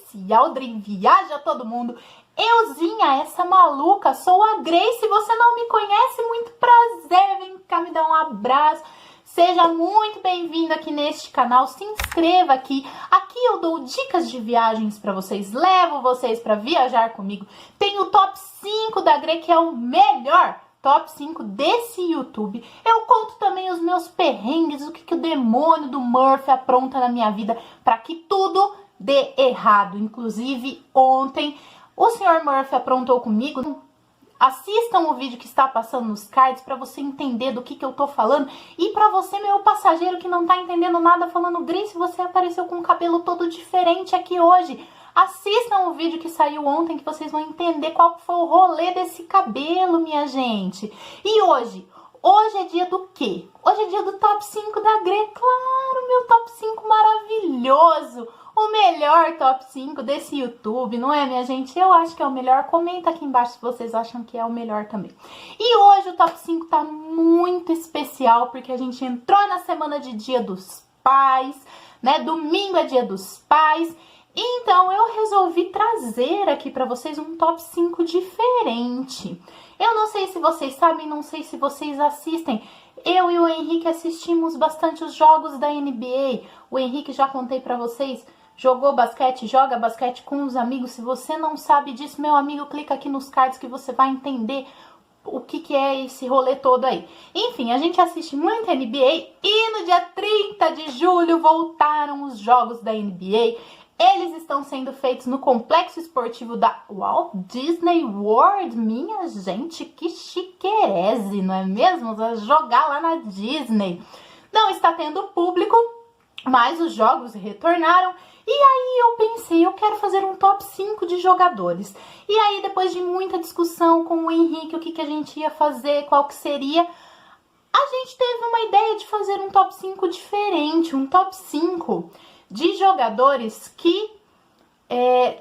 oficial Dream Viaja Todo Mundo. Euzinha, essa maluca, sou a Grace. Se você não me conhece, muito prazer. Vem cá me dar um abraço. Seja muito bem-vindo aqui neste canal. Se inscreva aqui. Aqui eu dou dicas de viagens para vocês. Levo vocês para viajar comigo. Tem o top 5 da Grace, que é o melhor top 5 desse YouTube. Eu conto também os meus perrengues, o que o demônio do Murphy apronta na minha vida para que tudo dê errado. Inclusive, ontem o Sr. Murphy aprontou comigo. Assistam o vídeo que está passando nos cards para você entender do que eu tô falando. E para você, meu passageiro que não tá entendendo nada, falando, Grace, você apareceu com o cabelo todo diferente aqui hoje. Assistam o vídeo que saiu ontem que vocês vão entender qual foi o rolê desse cabelo, minha gente. E hoje é dia do quê? Hoje é dia do top 5 da Grace. Claro, meu top 5 maravilhoso. O melhor top 5 desse YouTube, não é, minha gente? Eu acho que é o melhor. Comenta aqui embaixo se vocês acham que é o melhor também. E hoje o top 5 tá muito especial, porque a gente entrou na semana de Dia dos Pais, né? Domingo é Dia dos Pais. Então eu resolvi trazer aqui para vocês um top 5 diferente. Eu não sei se vocês sabem, não sei se vocês assistem. Eu e o Henrique assistimos bastante os jogos da NBA. O Henrique, já contei para vocês, jogou basquete, joga basquete com os amigos. Se você não sabe disso, meu amigo, clica aqui nos cards que você vai entender o que é esse rolê todo aí. Enfim, a gente assiste muito NBA e no dia 30 de julho voltaram os jogos da NBA. Eles estão sendo feitos no complexo esportivo da Walt Disney World. Minha gente, que chiquerese, não é mesmo? Vai jogar lá na Disney. Não está tendo público, mas os jogos retornaram. E aí eu pensei, eu quero fazer um top 5 de jogadores. E aí, depois de muita discussão com o Henrique, o que a gente ia fazer, qual que seria, a gente teve uma ideia de fazer um top 5 diferente, um top 5 de jogadores que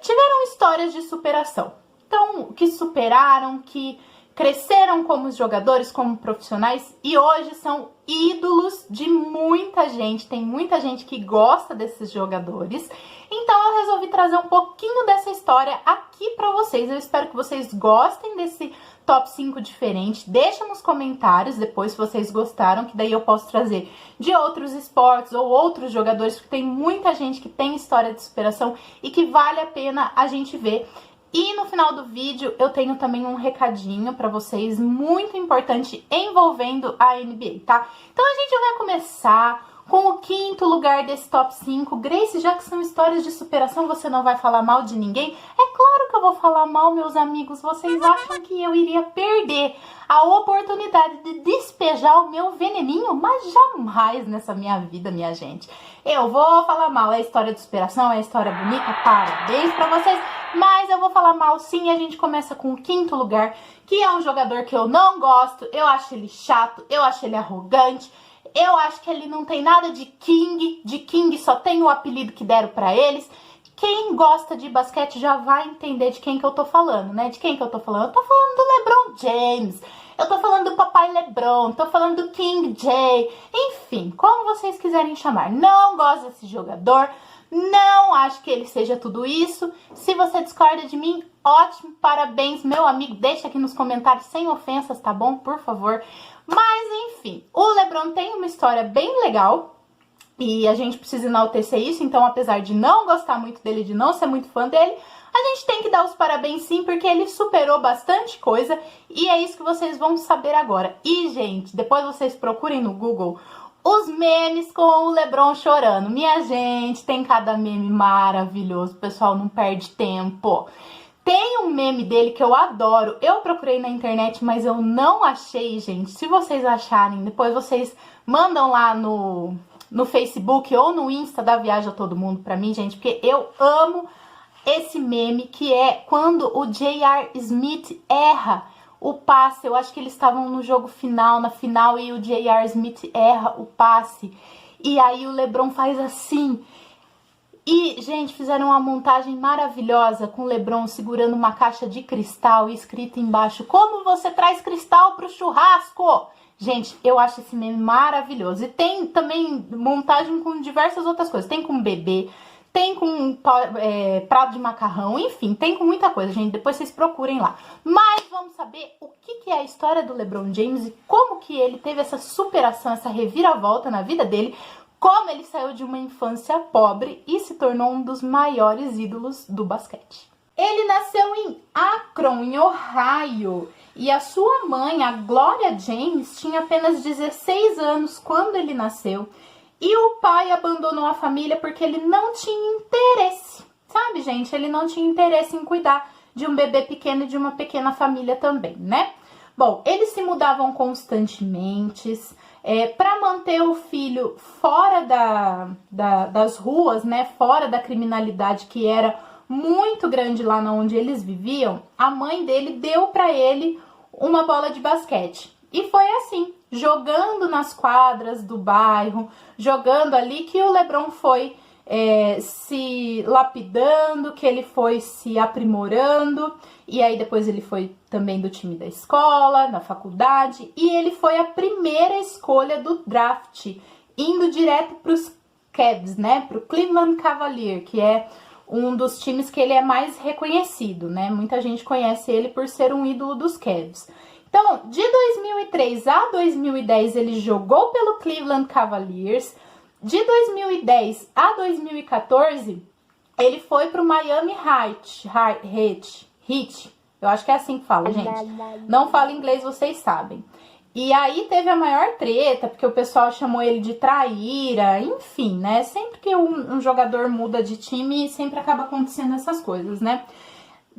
tiveram histórias de superação. Então, que superaram, que cresceram como jogadores, como profissionais e hoje são ídolos de muita gente. Tem muita gente que gosta desses jogadores. Então, eu resolvi trazer um pouquinho dessa história aqui para vocês. Eu espero que vocês gostem desse top 5 diferente. Deixa nos comentários depois se vocês gostaram, que daí eu posso trazer de outros esportes ou outros jogadores, porque tem muita gente que tem história de superação e que vale a pena a gente ver. E no final do vídeo eu tenho também um recadinho pra vocês muito importante envolvendo a NBA, tá? Então a gente vai começar com o 5º lugar desse top 5. Grace, já que são histórias de superação, você não vai falar mal de ninguém? É claro que eu vou falar mal, meus amigos. Vocês acham que eu iria perder a oportunidade de despejar o meu veneninho? Mas jamais nessa minha vida, minha gente. Eu vou falar mal. É história de superação, é história bonita, parabéns pra vocês. Mas eu vou falar mal sim. A gente começa com o 5º lugar, que é um jogador que eu não gosto. Eu acho ele chato, eu acho ele arrogante. Eu acho que ele não tem nada de King só tem o apelido que deram pra eles. Quem gosta de basquete já vai entender de quem que eu tô falando, né? De quem que eu tô falando? Eu tô falando do LeBron James, eu tô falando do papai LeBron, tô falando do King J, enfim, como vocês quiserem chamar. Não gosto desse jogador, não acho que ele seja tudo isso. Se você discorda de mim, ótimo, parabéns, meu amigo, deixa aqui nos comentários sem ofensas, tá bom? Por favor. Mas, enfim, o LeBron tem uma história bem legal e a gente precisa enaltecer isso. Então, apesar de não gostar muito dele, de não ser muito fã dele, a gente tem que dar os parabéns sim, porque ele superou bastante coisa e é isso que vocês vão saber agora. E, gente, depois vocês procurem no Google os memes com o LeBron chorando. Minha gente, tem cada meme maravilhoso, o pessoal não perde tempo. Tem um meme dele que eu adoro, eu procurei na internet, mas eu não achei, gente. Se vocês acharem, depois vocês mandam lá no Facebook ou no Insta da Viaja Todo Mundo pra mim, gente, porque eu amo esse meme, que é quando o J.R. Smith erra o passe. Eu acho que eles estavam no jogo final, na final, e o J.R. Smith erra o passe. E aí o LeBron faz assim. E, gente, fizeram uma montagem maravilhosa com o LeBron segurando uma caixa de cristal e escrito embaixo: como você traz cristal pro churrasco? Gente, eu acho esse meme maravilhoso. E tem também montagem com diversas outras coisas. Tem com bebê, tem com prato de macarrão, enfim, tem com muita coisa, gente. Depois vocês procurem lá. Mas vamos saber o que é a história do LeBron James e como que ele teve essa superação, essa reviravolta na vida dele, como ele saiu de uma infância pobre e se tornou um dos maiores ídolos do basquete. Ele nasceu em Akron, em Ohio, e a sua mãe, a Gloria James, tinha apenas 16 anos quando ele nasceu. E o pai abandonou a família porque ele não tinha interesse, sabe, gente? Ele não tinha interesse em cuidar de um bebê pequeno e de uma pequena família também, né? Bom, eles se mudavam constantemente para manter o filho fora das ruas, né? Fora da criminalidade que era muito grande lá onde eles viviam. A mãe dele deu para ele uma bola de basquete. E foi assim, jogando nas quadras do bairro, jogando ali, que o LeBron foi se lapidando, que ele foi se aprimorando. E aí depois ele foi também do time da escola, da faculdade. E ele foi a primeira escolha do draft, indo direto para os Cavs, né? Para o Cleveland Cavaliers, que é um dos times que ele é mais reconhecido, né? Muita gente conhece ele por ser um ídolo dos Cavs. Então, de 2003 a 2010, ele jogou pelo Cleveland Cavaliers. De 2010 a 2014, ele foi para o Miami Heat. Eu acho que é assim que fala, gente. Não falo inglês, vocês sabem. E aí teve a maior treta, porque o pessoal chamou ele de traíra, enfim, né? Sempre que um jogador muda de time, sempre acaba acontecendo essas coisas, né?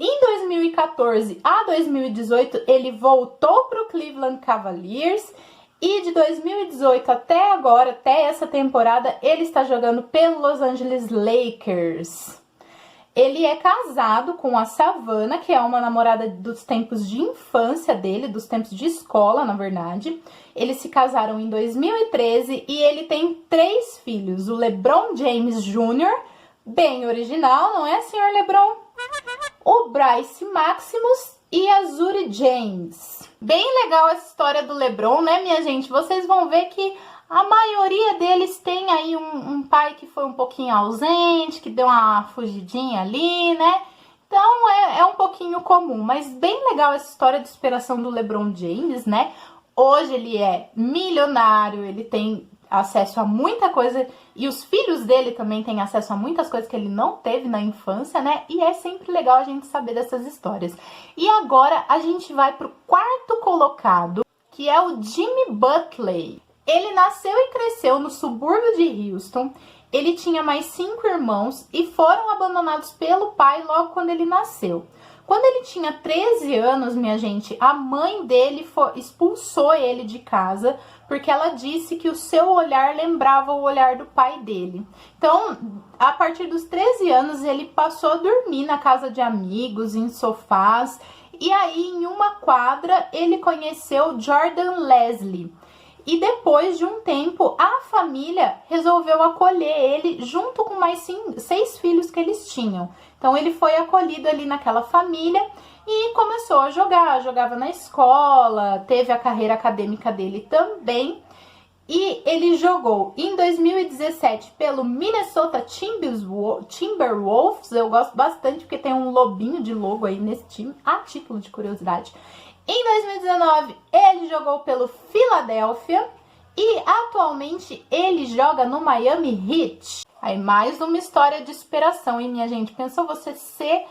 Em 2014 a 2018, ele voltou para o Cleveland Cavaliers. E de 2018 até agora, até essa temporada, ele está jogando pelo Los Angeles Lakers. Ele é casado com a Savannah, que é uma namorada dos tempos de infância dele, dos tempos de escola, na verdade. Eles se casaram em 2013 e ele tem 3 filhos. O LeBron James Jr., bem original, não é, senhor LeBron? O Bryce Maximus e a Zuri James. Bem legal essa história do LeBron, né, minha gente? Vocês vão ver que a maioria deles tem aí um pai que foi um pouquinho ausente, que deu uma fugidinha ali, né? Então é um pouquinho comum, mas bem legal essa história de superação do LeBron James, né? Hoje ele é milionário, ele tem acesso a muita coisa e os filhos dele também têm acesso a muitas coisas que ele não teve na infância, né? E é sempre legal a gente saber dessas histórias. E agora a gente vai pro quarto colocado, que é o Jimmy Butler. Ele nasceu e cresceu no subúrbio de Houston. Ele tinha mais 5 irmãos e foram abandonados pelo pai logo quando ele nasceu. Quando ele tinha 13 anos, minha gente, a mãe dele expulsou ele de casa porque ela disse que o seu olhar lembrava o olhar do pai dele. Então, a partir dos 13 anos, ele passou a dormir na casa de amigos, em sofás. E aí, em uma quadra, ele conheceu Jordan Leslie. E depois de um tempo, a família resolveu acolher ele junto com mais 6 filhos que eles tinham. Então ele foi acolhido ali naquela família e começou a jogar, jogava na escola, teve a carreira acadêmica dele também. E ele jogou em 2017 pelo Minnesota Timberwolves. Eu gosto bastante porque tem um lobinho de logo aí nesse time, a título de curiosidade. Em 2019, ele jogou pelo Philadelphia e atualmente ele joga no Miami Heat. Aí mais uma história de superação, hein, minha gente? Pensou você ser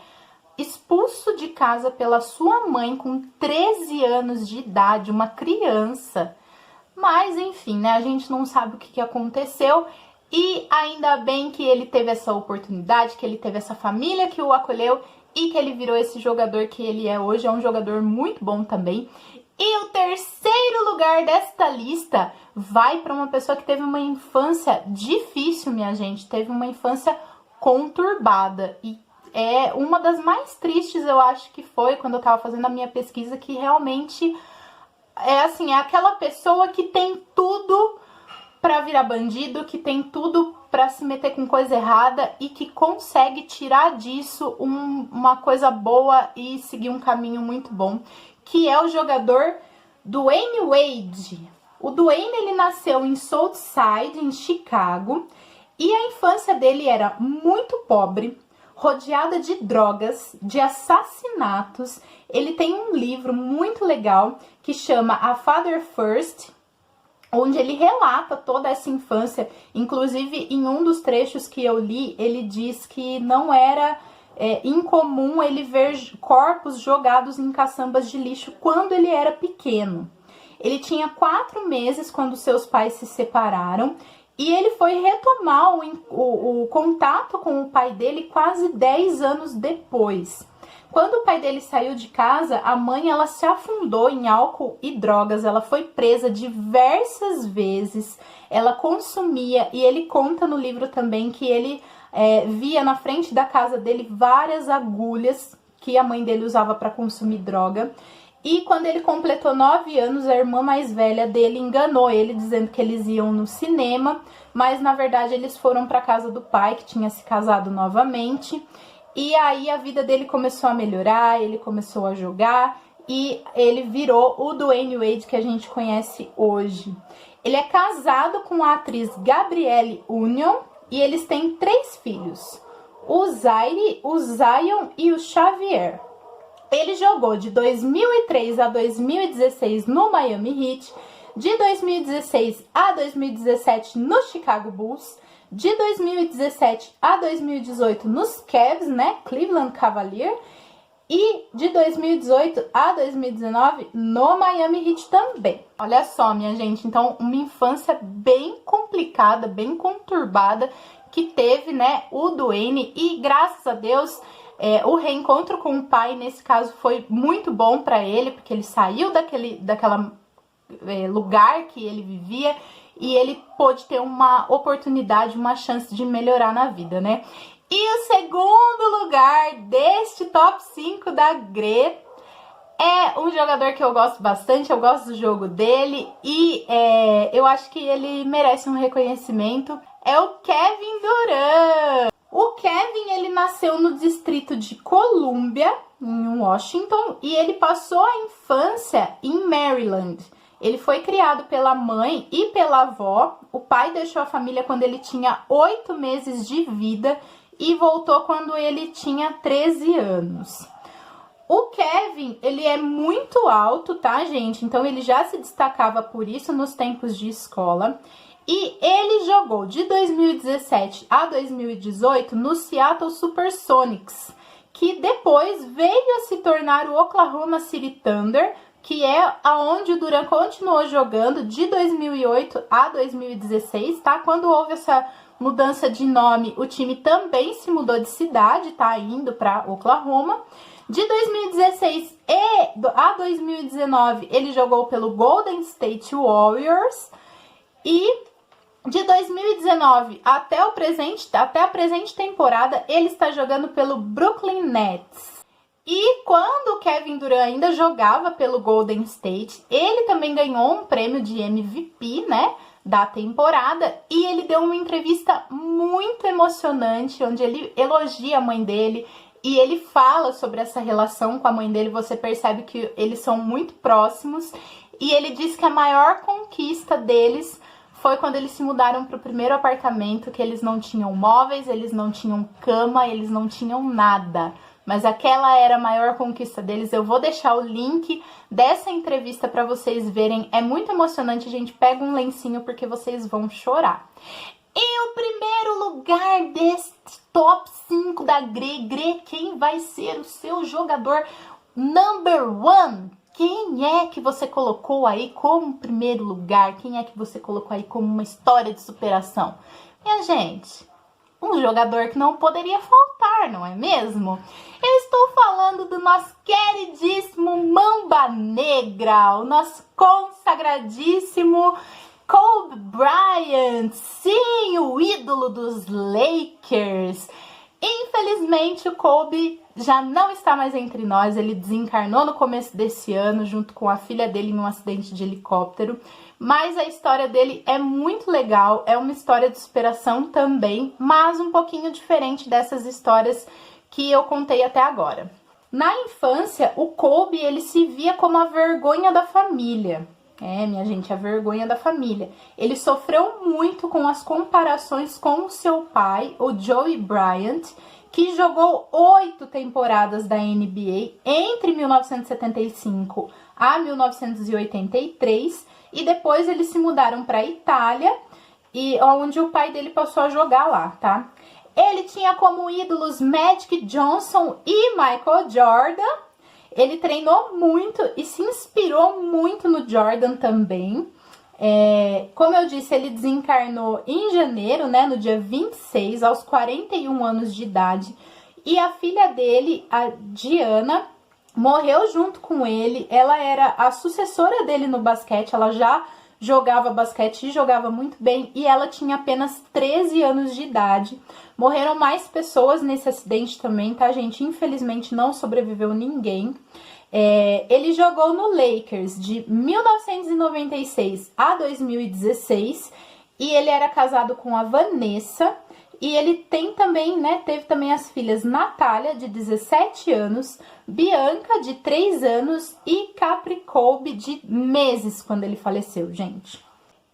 expulso de casa pela sua mãe com 13 anos de idade, uma criança. Mas, enfim, né, a gente não sabe o que aconteceu. E ainda bem que ele teve essa oportunidade, que ele teve essa família que o acolheu e que ele virou esse jogador que ele é hoje. É um jogador muito bom também. E o terceiro lugar desta lista vai para uma pessoa que teve uma infância difícil, minha gente. Teve uma infância conturbada. E é uma das mais tristes, eu acho que foi, quando eu tava fazendo a minha pesquisa, que realmente é assim, é aquela pessoa que tem tudo pra virar bandido, que tem tudo pra se meter com coisa errada e que consegue tirar disso uma coisa boa e seguir um caminho muito bom, que é o jogador Dwyane Wade. O Dwyane, ele nasceu em Southside, em Chicago. E a infância dele era muito pobre, rodeada de drogas, de assassinatos. Ele tem um livro muito legal que chama A Father First, onde ele relata toda essa infância. Inclusive, em um dos trechos que eu li, ele diz que não era incomum ele ver corpos jogados em caçambas de lixo quando ele era pequeno. Ele tinha 4 meses quando seus pais se separaram e ele foi retomar o contato com o pai dele quase 10 anos depois. Quando o pai dele saiu de casa, a mãe ela se afundou em álcool e drogas, ela foi presa diversas vezes, ela consumia, e ele conta no livro também que ele via na frente da casa dele várias agulhas que a mãe dele usava para consumir droga. E quando ele completou 9 anos, a irmã mais velha dele enganou ele, dizendo que eles iam no cinema, mas na verdade eles foram para casa do pai, que tinha se casado novamente. E aí a vida dele começou a melhorar, ele começou a jogar e ele virou o Dwayne Wade que a gente conhece hoje. Ele é casado com a atriz Gabrielle Union e eles têm 3 filhos, o Zaire, o Zion e o Xavier. Ele jogou de 2003 a 2016 no Miami Heat, de 2016 a 2017 no Chicago Bulls, de 2017 a 2018 nos Cavs, né, Cleveland Cavaliers, e de 2018 a 2019 no Miami Heat também. Olha só, minha gente, então uma infância bem complicada, bem conturbada que teve, né, o Dwayne, e graças a Deus o reencontro com o pai nesse caso foi muito bom para ele, porque ele saiu daquela lugar que ele vivia e ele pôde ter uma oportunidade, uma chance de melhorar na vida, né? E o segundo lugar deste top 5 da Gre é um jogador que eu gosto bastante, eu gosto do jogo dele e eu acho que ele merece um reconhecimento. É o Kevin Durant. O Kevin, ele nasceu no distrito de Colômbia, em Washington, e ele passou a infância em Maryland. Ele foi criado pela mãe e pela avó. O pai deixou a família quando ele tinha 8 meses de vida e voltou quando ele tinha 13 anos. O Kevin, ele é muito alto, tá, gente? Então, ele já se destacava por isso nos tempos de escola. E ele jogou de 2017 a 2018 no Seattle Supersonics, que depois veio a se tornar o Oklahoma City Thunder, que é aonde o Durant continuou jogando de 2008 a 2016, tá? Quando houve essa mudança de nome, o time também se mudou de cidade, tá? Indo para Oklahoma. De 2016 a 2019, ele jogou pelo Golden State Warriors e de 2019 até a presente temporada, ele está jogando pelo Brooklyn Nets. E quando o Kevin Durant ainda jogava pelo Golden State, ele também ganhou um prêmio de MVP, né, da temporada. E ele deu uma entrevista muito emocionante, onde ele elogia a mãe dele. E ele fala sobre essa relação com a mãe dele, você percebe que eles são muito próximos. E ele diz que a maior conquista deles foi quando eles se mudaram para o primeiro apartamento, que eles não tinham móveis, eles não tinham cama, eles não tinham nada. Mas aquela era a maior conquista deles. Eu vou deixar o link dessa entrevista para vocês verem. É muito emocionante, a gente pega um lencinho porque vocês vão chorar. E o primeiro lugar deste top 5 da Gre, quem vai ser o seu jogador number 1? Quem é que você colocou aí como primeiro lugar? Quem é que você colocou aí como uma história de superação? Minha gente, um jogador que não poderia faltar, não é mesmo? Eu estou falando do nosso queridíssimo Mamba Negra, o nosso consagradíssimo Kobe Bryant, sim, o ídolo dos Lakers. Infelizmente, o Kobe já não está mais entre nós, ele desencarnou no começo desse ano, junto com a filha dele em um acidente de helicóptero. Mas a história dele é muito legal, é uma história de superação também, mas um pouquinho diferente dessas histórias que eu contei até agora. Na infância, o Kobe, ele se via como a vergonha da família. É, minha gente, a vergonha da família. Ele sofreu muito com as comparações com o seu pai, o Joey Bryant, que jogou 8 temporadas da NBA entre 1975 a 1983, e depois eles se mudaram para a Itália, e onde o pai dele passou a jogar lá, tá? Ele tinha como ídolos Magic Johnson e Michael Jordan. Ele treinou muito e se inspirou muito no Jordan também. Como eu disse, ele desencarnou em janeiro, né, no dia 26, aos 41 anos de idade. E a filha dele, a Diana, morreu junto com ele. Ela era a sucessora dele no basquete, ela já jogava basquete e jogava muito bem, e ela tinha apenas 13 anos de idade. Morreram mais pessoas nesse acidente também, tá, gente? Infelizmente não sobreviveu ninguém. Ele jogou no Lakers de 1996 a 2016, e ele era casado com a Vanessa, e ele tem também, né, teve também as filhas Natália, de 17 anos, Bianca, de 3 anos, e Capri Colby, de meses, quando ele faleceu, gente.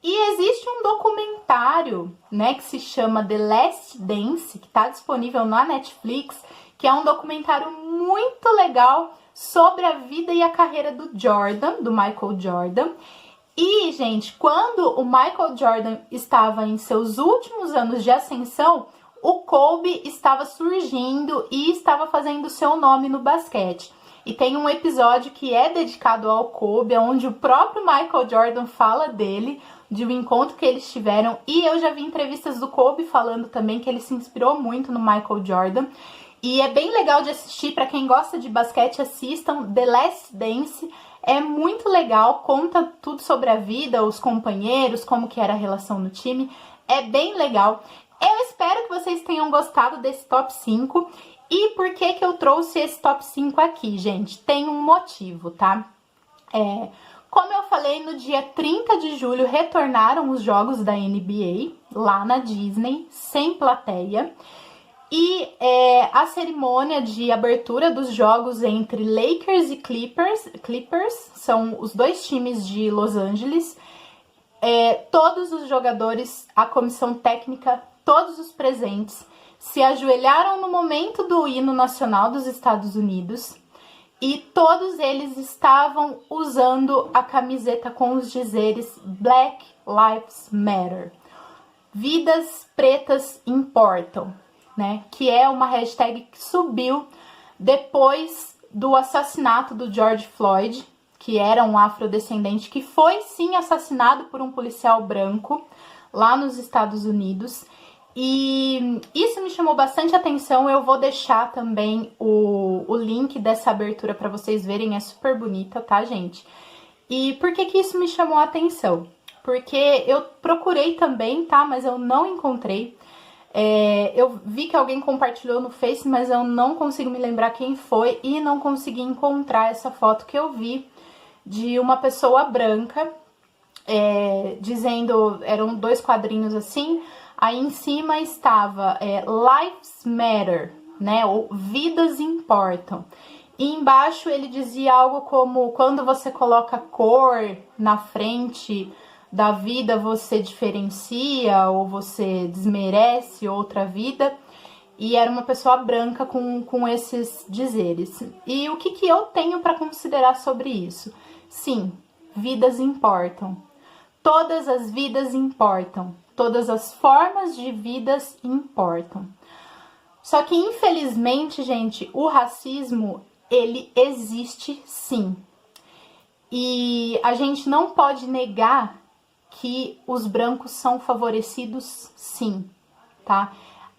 E existe um documentário, né, que se chama The Last Dance, que tá disponível na Netflix, que é um documentário muito legal sobre a vida e a carreira do Jordan, do Michael Jordan. E, gente, quando o Michael Jordan estava em seus últimos anos de ascensão, o Kobe estava surgindo e estava fazendo seu nome no basquete. E tem um episódio que é dedicado ao Kobe, onde o próprio Michael Jordan fala dele, de um encontro que eles tiveram. E eu já vi entrevistas do Kobe falando também que ele se inspirou muito no Michael Jordan. E é bem legal de assistir, para quem gosta de basquete, assistam The Last Dance. É muito legal, conta tudo sobre a vida, os companheiros, como que era a relação no time. É bem legal. Eu espero que vocês tenham gostado desse top 5. E por que que eu trouxe esse top 5 aqui, gente? Tem um motivo, tá? Como eu falei, no dia 30 de julho retornaram os jogos da NBA lá na Disney, sem plateia. E a cerimônia de abertura dos jogos entre Lakers e Clippers, são os dois times de Los Angeles, todos os jogadores, a comissão técnica, todos os presentes, se ajoelharam no momento do hino nacional dos Estados Unidos, e todos eles estavam usando a camiseta com os dizeres Black Lives Matter. Vidas pretas importam, né? Que é uma hashtag que subiu depois do assassinato do George Floyd, que era um afrodescendente que foi sim assassinado por um policial branco lá nos Estados Unidos. E isso me chamou bastante atenção. Eu vou deixar também o link dessa abertura para vocês verem, é super bonita, tá, gente? E por que que isso me chamou a atenção? Porque eu procurei também, tá, mas eu não encontrei. Eu vi que alguém compartilhou no Face, mas eu não consigo me lembrar quem foi e não consegui encontrar essa foto que eu vi de uma pessoa branca, dizendo, eram 2 quadrinhos assim, aí em cima estava Lives Matter, né, ou Vidas Importam. E embaixo ele dizia algo como, quando você coloca cor na frente da vida, você diferencia ou você desmerece outra vida. E era uma pessoa branca com esses dizeres. E o que que eu tenho para considerar sobre isso? Sim, vidas importam. Todas as vidas importam. Todas as formas de vidas importam. Só que, infelizmente, gente, o racismo, ele existe sim. E a gente não pode negar que os brancos são favorecidos sim, tá?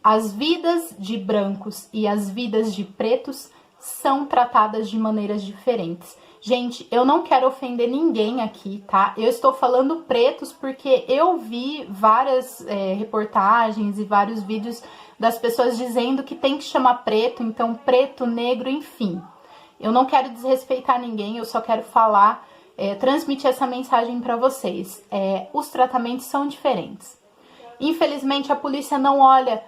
As vidas de brancos e as vidas de pretos são tratadas de maneiras diferentes. Gente, eu não quero ofender ninguém aqui, tá? Eu estou falando pretos porque eu vi várias reportagens e vários vídeos das pessoas dizendo que tem que chamar preto, então preto, negro, enfim. Eu não quero desrespeitar ninguém, eu só quero falar, transmitir essa mensagem para vocês. Os tratamentos são diferentes. Infelizmente, a polícia não olha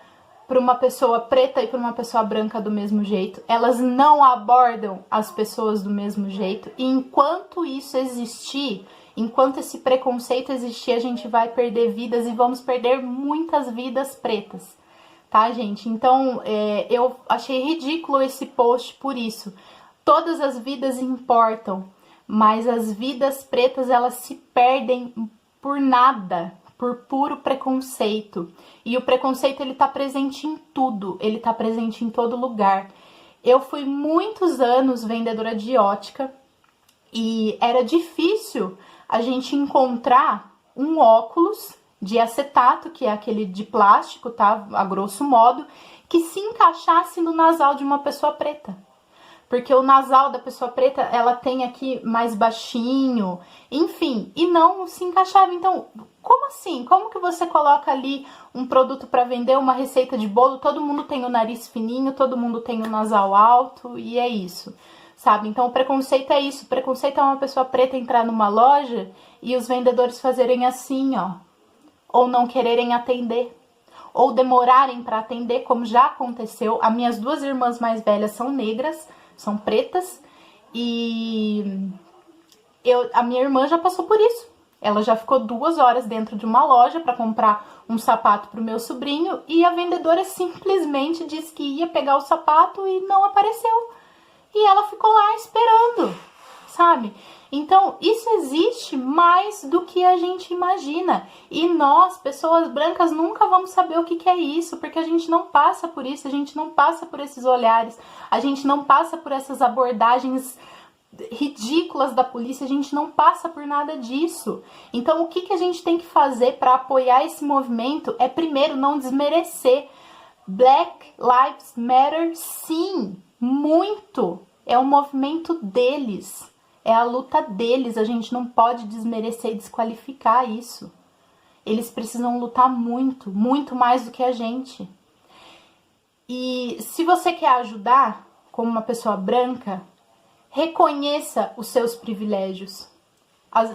para uma pessoa preta e para uma pessoa branca do mesmo jeito. Elas não abordam as pessoas do mesmo jeito. E enquanto isso existir, enquanto esse preconceito existir, a gente vai perder vidas e vamos perder muitas vidas pretas, tá, gente? Então, eu achei ridículo esse post por isso. Todas as vidas importam, mas as vidas pretas, elas se perdem por nada, por puro preconceito. E o preconceito, ele tá presente em tudo, ele tá presente em todo lugar. Eu fui muitos anos vendedora de ótica e era difícil a gente encontrar um óculos de acetato, que é aquele de plástico, tá? A grosso modo, que se encaixasse no nasal de uma pessoa preta. Porque o nasal da pessoa preta, ela tem aqui mais baixinho, enfim, e não se encaixava. Então, como assim? Como que você coloca ali um produto para vender, uma receita de bolo, todo mundo tem o nariz fininho, todo mundo tem o nasal alto, e é isso, sabe? Então, o preconceito é isso. O preconceito é uma pessoa preta entrar numa loja e os vendedores fazerem assim, ó, ou não quererem atender, ou demorarem para atender, como já aconteceu. As minhas duas irmãs mais velhas são negras, são pretas, e a minha irmã já passou por isso. Ela já ficou 2 horas dentro de uma loja para comprar um sapato para o meu sobrinho e a vendedora simplesmente disse que ia pegar o sapato e não apareceu. E ela ficou lá esperando, sabe? Então, isso existe mais do que a gente imagina. E nós, pessoas brancas, nunca vamos saber o que é isso, porque a gente não passa por isso, a gente não passa por esses olhares, a gente não passa por essas abordagens ridículas da polícia, a gente não passa por nada disso. Então, o que a gente tem que fazer para apoiar esse movimento é, primeiro, não desmerecer. Black Lives Matter, sim, muito. É o movimento deles. É a luta deles, a gente não pode desmerecer e desqualificar isso. Eles precisam lutar muito, muito mais do que a gente. E se você quer ajudar, como uma pessoa branca, reconheça os seus privilégios.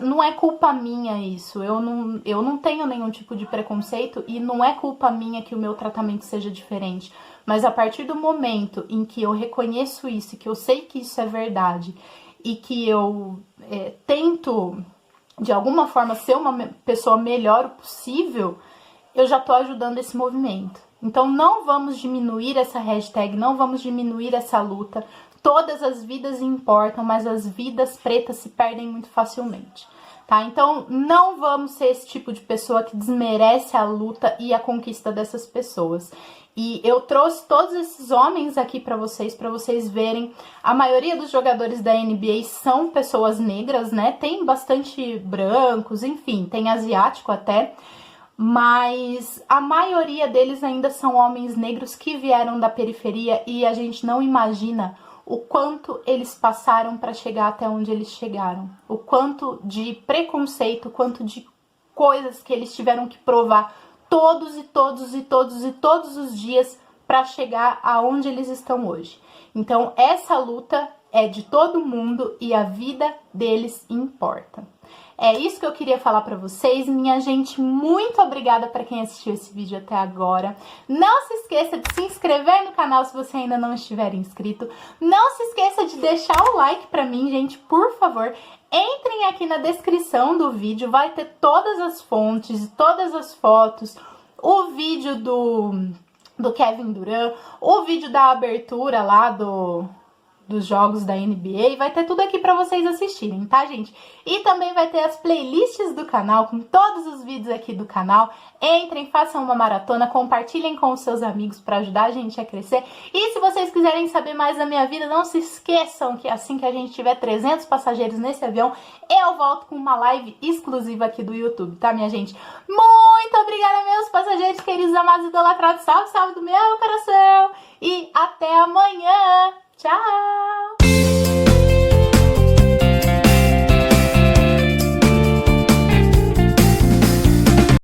Não é culpa minha isso, eu não tenho nenhum tipo de preconceito e não é culpa minha que o meu tratamento seja diferente. Mas a partir do momento em que eu reconheço isso, que eu sei que isso é verdade, e que eu tento, de alguma forma, ser uma pessoa melhor o possível, eu já tô ajudando esse movimento. Então, não vamos diminuir essa hashtag, não vamos diminuir essa luta. Todas as vidas importam, mas as vidas pretas se perdem muito facilmente, tá? Então, não vamos ser esse tipo de pessoa que desmerece a luta e a conquista dessas pessoas. E eu trouxe todos esses homens aqui pra vocês verem. A maioria dos jogadores da NBA são pessoas negras, né? Tem bastante brancos, enfim, tem asiático até. Mas a maioria deles ainda são homens negros que vieram da periferia e a gente não imagina o quanto eles passaram para chegar até onde eles chegaram. O quanto de preconceito, o quanto de coisas que eles tiveram que provar todos os dias para chegar aonde eles estão hoje. Então, essa luta é de todo mundo e a vida deles importa. É isso que eu queria falar pra vocês, minha gente. Muito obrigada para quem assistiu esse vídeo até agora. Não se esqueça de se inscrever no canal se você ainda não estiver inscrito. Não se esqueça de deixar o like pra mim, gente, por favor. Entrem aqui na descrição do vídeo, vai ter todas as fontes, todas as fotos, o vídeo do Kevin Durant, o vídeo da abertura lá dos jogos da NBA, vai ter tudo aqui pra vocês assistirem, tá, gente? E também vai ter as playlists do canal, com todos os vídeos aqui do canal. Entrem, façam uma maratona, compartilhem com os seus amigos pra ajudar a gente a crescer. E se vocês quiserem saber mais da minha vida, não se esqueçam que assim que a gente tiver 300 passageiros nesse avião, eu volto com uma live exclusiva aqui do YouTube, tá, minha gente? Muito obrigada, meus passageiros queridos, amados, idolatrados. Salve, salve do meu coração! E até amanhã! Tchau!